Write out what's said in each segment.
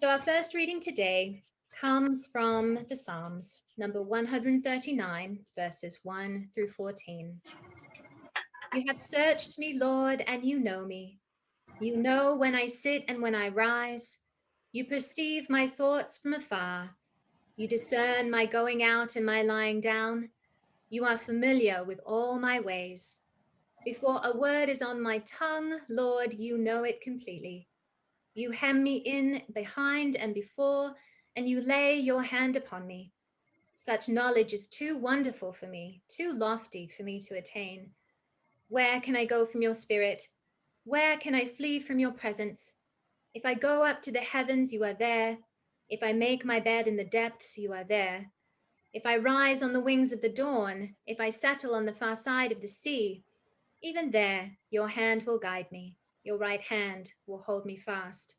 So our first reading today comes from the Psalms, number 139, verses 1 through 14. You have searched me, Lord, and you know me. You know when I sit and when I rise. You perceive my thoughts from afar. You discern my going out and my lying down. You are familiar with all my ways. Before a word is on my tongue, Lord, you know it completely. You hem me in behind and before, and you lay your hand upon me. Such knowledge is too wonderful for me, too lofty for me to attain. Where can I go from your spirit? Where can I flee from your presence? If I go up to the heavens, you are there. If I make my bed in the depths, you are there. If I rise on the wings of the dawn, if I settle on the far side of the sea, even there your hand will guide me, your right hand will hold me fast.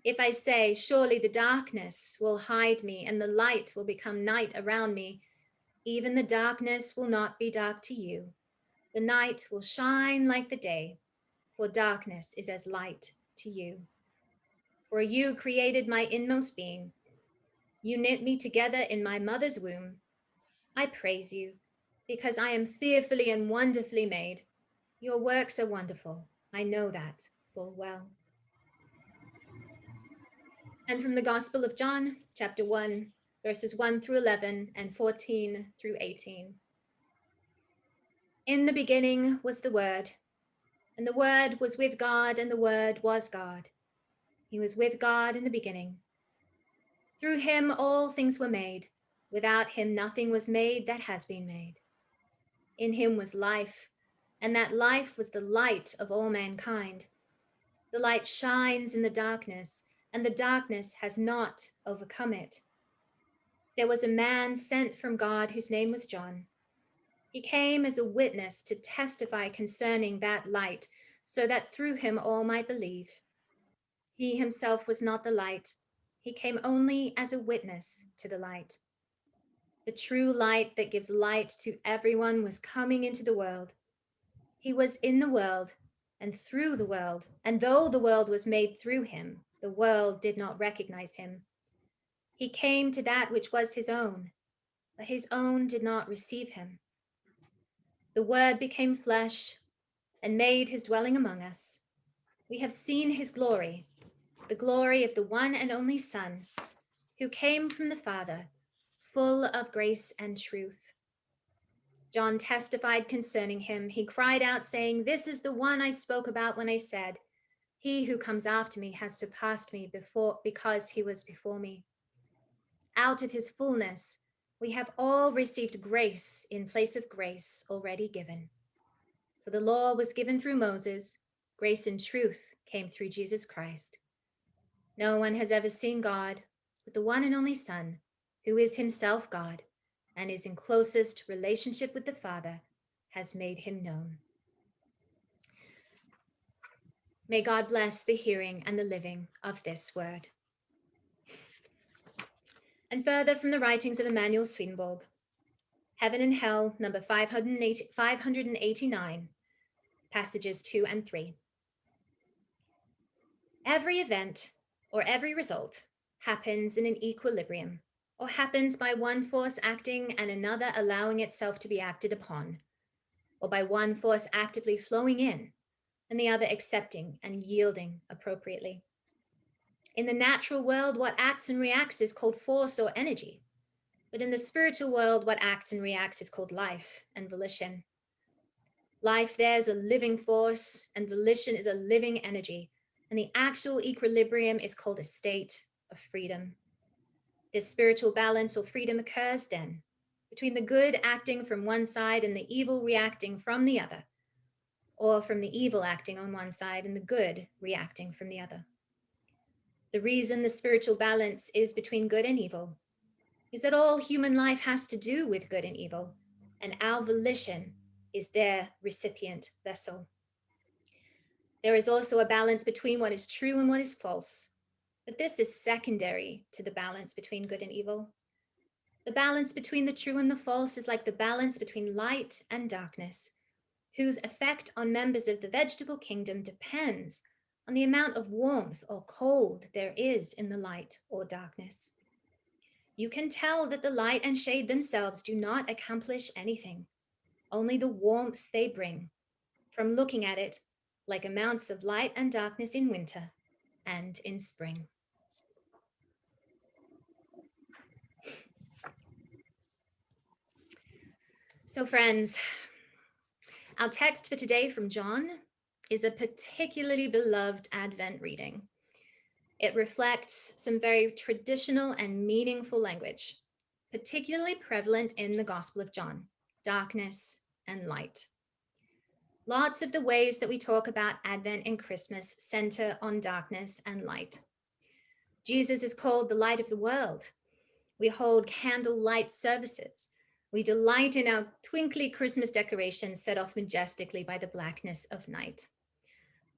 If I say, surely the darkness will hide me and the light will become night around me, even the darkness will not be dark to you. The night will shine like the day, for darkness is as light to you. For you created my inmost being. You knit me together in my mother's womb. I praise you, because I am fearfully and wonderfully made. Your works are wonderful. I know that full well. And from the Gospel of John, chapter 1, verses 1 through 11 and 14 through 18. In the beginning was the Word, and the Word was with God, and the Word was God. He was with God in the beginning. Through him all things were made. Without him nothing was made that has been made. In him was life, and that life was the light of all mankind. The light shines in the darkness, and the darkness has not overcome it. There was a man sent from God whose name was John. He came as a witness to testify concerning that light, so that through him all might believe. He himself was not the light. He came only as a witness to the light. The true light that gives light to everyone was coming into the world. He was in the world and through the world, and though the world was made through him, the world did not recognize him. He came to that which was his own, but his own did not receive him. The Word became flesh and made his dwelling among us. We have seen his glory, the glory of the one and only Son, who came from the Father, full of grace and truth. John testified concerning him. He cried out, saying, "This is the one I spoke about when I said, 'He who comes after me has surpassed me because he was before me.'" Out of his fullness, we have all received grace in place of grace already given. For the law was given through Moses, grace and truth came through Jesus Christ. No one has ever seen God, but the one and only Son, who is himself God and is in closest relationship with the Father, has made him known. May God bless the hearing and the living of this word. And further from the writings of Emanuel Swedenborg, Heaven and Hell, number 589, passages 2 and 3. Every event or every result happens in an equilibrium, or happens by one force acting and another allowing itself to be acted upon, or by one force actively flowing in and the other accepting and yielding appropriately. In the natural world, what acts and reacts is called force or energy. But in the spiritual world, what acts and reacts is called life and volition. Life there is a living force, and volition is a living energy. And the actual equilibrium is called a state of freedom. This spiritual balance or freedom occurs then between the good acting from one side and the evil reacting from the other, or from the evil acting on one side and the good reacting from the other. The reason the spiritual balance is between good and evil is that all human life has to do with good and evil, and our volition is their recipient vessel. There is also a balance between what is true and what is false, but this is secondary to the balance between good and evil. The balance between the true and the false is like the balance between light and darkness, whose effect on members of the vegetable kingdom depends on the amount of warmth or cold there is in the light or darkness. You can tell that the light and shade themselves do not accomplish anything, only the warmth they bring, from looking at it like amounts of light and darkness in winter and in spring. So, friends, our text for today from John is a particularly beloved Advent reading. It reflects some very traditional and meaningful language, particularly prevalent in the Gospel of John: darkness and light. Lots of the ways that we talk about Advent and Christmas center on darkness and light. Jesus is called the light of the world. We hold candlelight services. We delight in our twinkly Christmas decorations set off majestically by the blackness of night.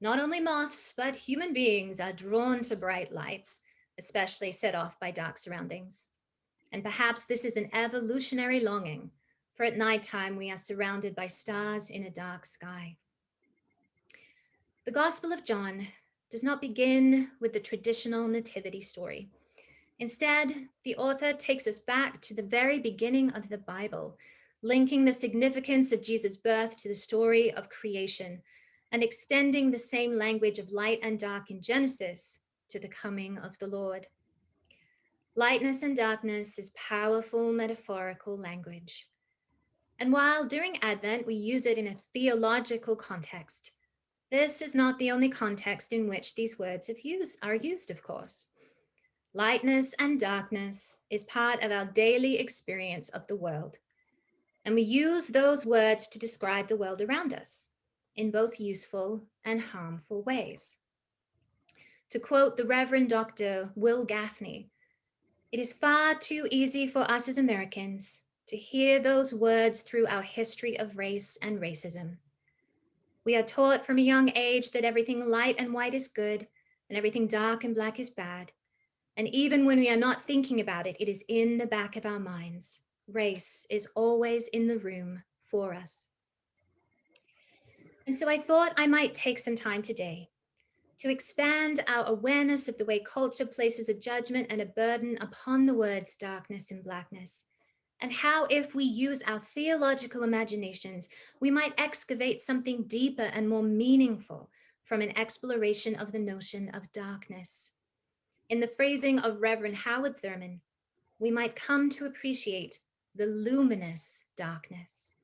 Not only moths, but human beings are drawn to bright lights, especially set off by dark surroundings. And perhaps this is an evolutionary longing, for at nighttime we are surrounded by stars in a dark sky. The Gospel of John does not begin with the traditional nativity story. Instead, the author takes us back to the very beginning of the Bible, linking the significance of Jesus' birth to the story of creation and extending the same language of light and dark in Genesis to the coming of the Lord. Lightness and darkness is powerful metaphorical language. And while during Advent we use it in a theological context, this is not the only context in which these words are used, of course. Lightness and darkness is part of our daily experience of the world. And we use those words to describe the world around us in both useful and harmful ways. To quote the Reverend Dr. Will Gaffney, it is far too easy for us as Americans to hear those words through our history of race and racism. We are taught from a young age that everything light and white is good and everything dark and black is bad. And even when we are not thinking about it, it is in the back of our minds. Race is always in the room for us. And so I thought I might take some time today to expand our awareness of the way culture places a judgment and a burden upon the words darkness and blackness, and how, if we use our theological imaginations, we might excavate something deeper and more meaningful from an exploration of the notion of darkness. In the phrasing of Reverend Howard Thurman, we might come to appreciate the luminous darkness.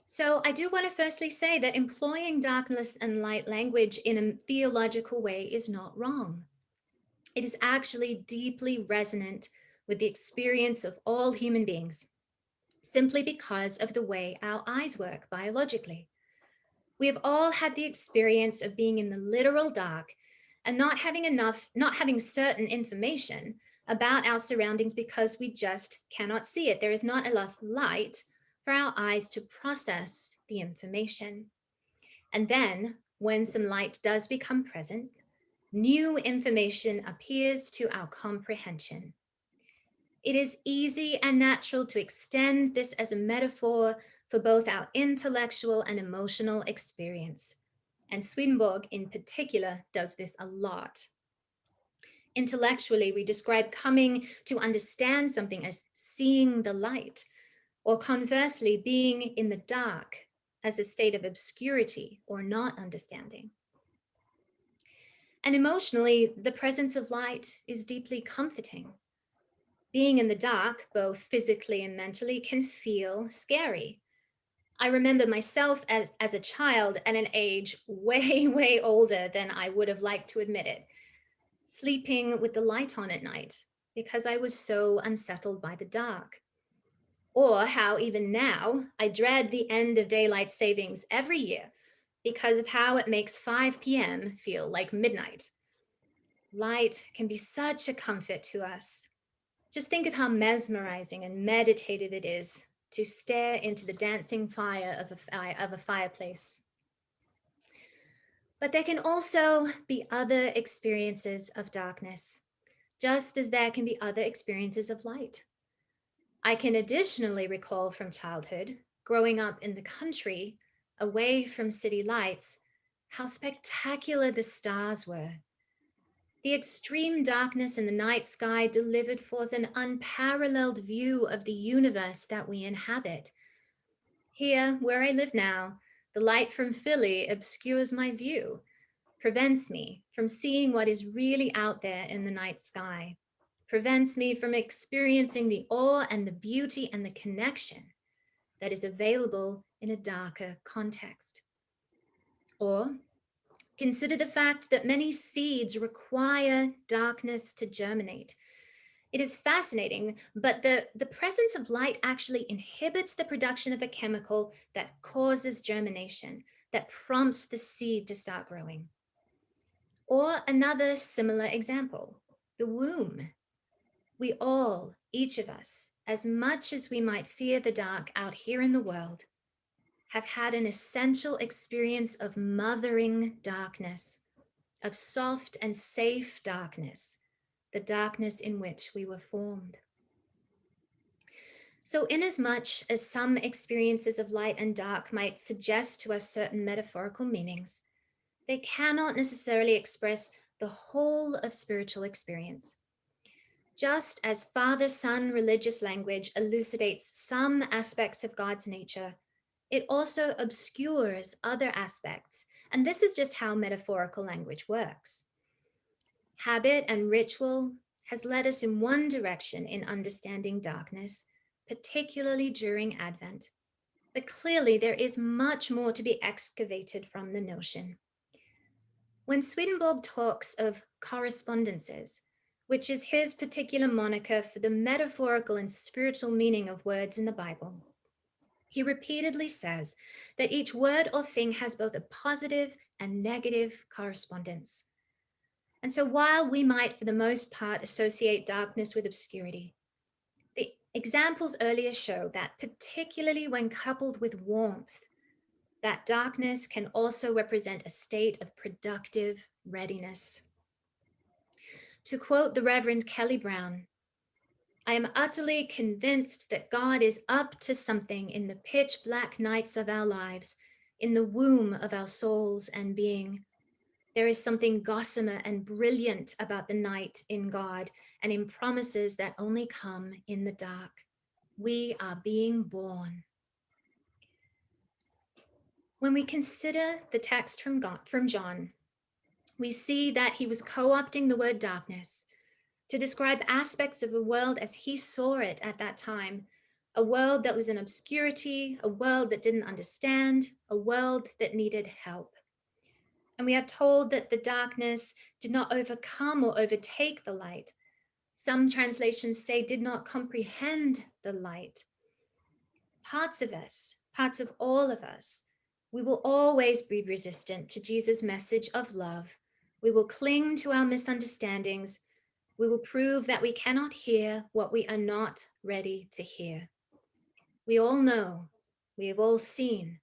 So I do want to firstly say that employing darkness and light language in a theological way is not wrong. It is actually deeply resonant with the experience of all human beings, simply because of the way our eyes work biologically. We have all had the experience of being in the literal dark and not having certain information about our surroundings because we just cannot see it. There is not enough light for our eyes to process the information. And then, when some light does become present, new information appears to our comprehension. It is easy and natural to extend this as a metaphor for both our intellectual and emotional experience. And Swedenborg in particular does this a lot. Intellectually, we describe coming to understand something as seeing the light, or conversely, being in the dark as a state of obscurity or not understanding. And emotionally, the presence of light is deeply comforting. Being in the dark, both physically and mentally, can feel scary. I remember myself as a child at an age way, way older than I would have liked to admit it, sleeping with the light on at night because I was so unsettled by the dark. Or how even now I dread the end of daylight savings every year because of how it makes 5 p.m. feel like midnight. Light can be such a comfort to us. Just think of how mesmerizing and meditative it is to stare into the dancing fire of a fireplace. But there can also be other experiences of darkness, just as there can be other experiences of light. I can additionally recall from childhood, growing up in the country, away from city lights, how spectacular the stars were. The extreme darkness in the night sky delivered forth an unparalleled view of the universe that we inhabit. Here, where I live now, the light from Philly obscures my view, prevents me from seeing what is really out there in the night sky, prevents me from experiencing the awe and the beauty and the connection that is available in a darker context. Or consider the fact that many seeds require darkness to germinate. It is fascinating, but the presence of light actually inhibits the production of a chemical that causes germination, that prompts the seed to start growing. Or another similar example, the womb. We all, each of us, as much as we might fear the dark out here in the world, have had an essential experience of mothering darkness, of soft and safe darkness, the darkness in which we were formed. So, inasmuch as some experiences of light and dark might suggest to us certain metaphorical meanings, they cannot necessarily express the whole of spiritual experience. Just as father-son religious language elucidates some aspects of God's nature, it also obscures other aspects, and this is just how metaphorical language works. Habit and ritual has led us in one direction in understanding darkness, particularly during Advent. But clearly, there is much more to be excavated from the notion. When Swedenborg talks of correspondences, which is his particular moniker for the metaphorical and spiritual meaning of words in the Bible, he repeatedly says that each word or thing has both a positive and negative correspondence. And so while we might, for the most part, associate darkness with obscurity, the examples earlier show that, particularly when coupled with warmth, that darkness can also represent a state of productive readiness. To quote the Reverend Kelly Brown, I am utterly convinced that God is up to something in the pitch black nights of our lives, in the womb of our souls and being. There is something gossamer and brilliant about the night in God and in promises that only come in the dark. We are being born. When we consider the text from John, we see that he was co-opting the word darkness to describe aspects of the world as he saw it at that time, a world that was in obscurity, a world that didn't understand, a world that needed help. And we are told that the darkness did not overcome or overtake the light. Some translations say did not comprehend the light. Parts of us, parts of all of us, we will always be resistant to Jesus' message of love. We will cling to our misunderstandings. We will prove that we cannot hear what we are not ready to hear. We all know, we have all seen,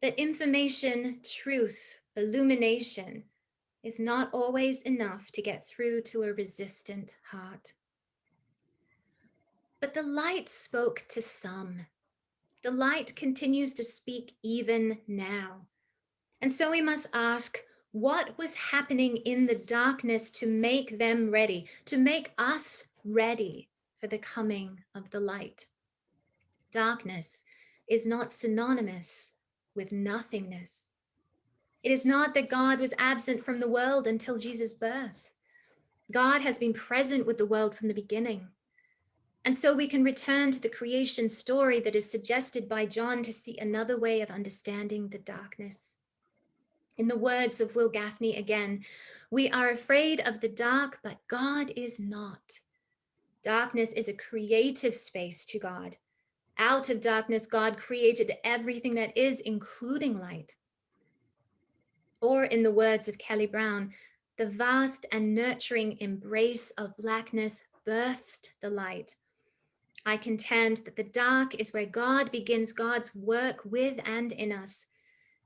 that information, truth, illumination is not always enough to get through to a resistant heart. But the light spoke to some. The light continues to speak even now. And so we must ask, what was happening in the darkness to make them ready, to make us ready for the coming of the light? Darkness is not synonymous with nothingness. It is not that God was absent from the world until Jesus' birth. God has been present with the world from the beginning. And so we can return to the creation story that is suggested by John to see another way of understanding the darkness. In the words of Will Gaffney again, we are afraid of the dark, but God is not. Darkness is a creative space to God. Out of darkness, God created everything that is, including light. Or in the words of Kelly Brown, the vast and nurturing embrace of blackness birthed the light. I contend that the dark is where God begins God's work with and in us.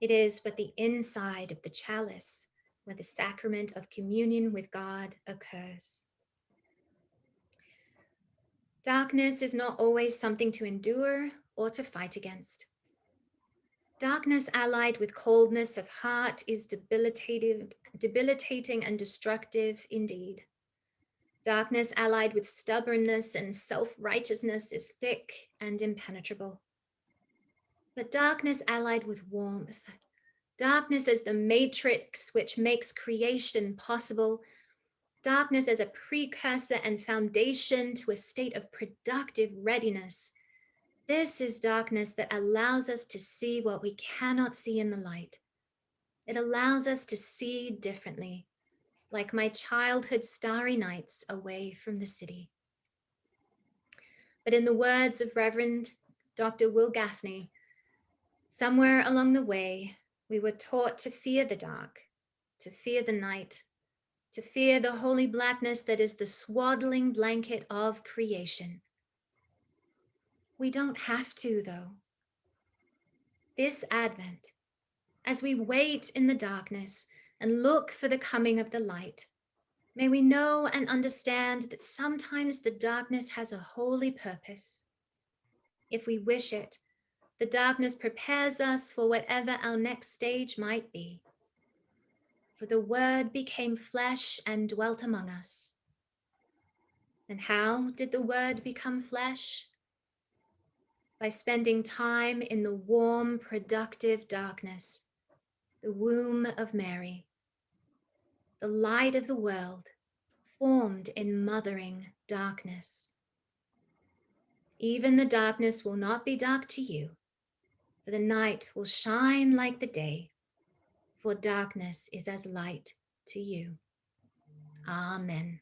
It is but the inside of the chalice where the sacrament of communion with God occurs. Darkness is not always something to endure or to fight against. Darkness allied with coldness of heart is debilitating and destructive indeed. Darkness allied with stubbornness and self-righteousness is thick and impenetrable. But darkness allied with warmth, darkness as the matrix which makes creation possible, darkness as a precursor and foundation to a state of productive readiness. This is darkness that allows us to see what we cannot see in the light. It allows us to see differently, like my childhood starry nights away from the city. But in the words of Reverend Dr. Will Gaffney, somewhere along the way, we were taught to fear the dark, to fear the night, to fear the holy blackness that is the swaddling blanket of creation. We don't have to, though. This Advent, as we wait in the darkness and look for the coming of the light, may we know and understand that sometimes the darkness has a holy purpose. If we wish it, the darkness prepares us for whatever our next stage might be. For the Word became flesh and dwelt among us. And how did the Word become flesh? By spending time in the warm, productive darkness, the womb of Mary, the light of the world, formed in mothering darkness. Even the darkness will not be dark to you, for the night will shine like the day, for darkness is as light to you. Amen.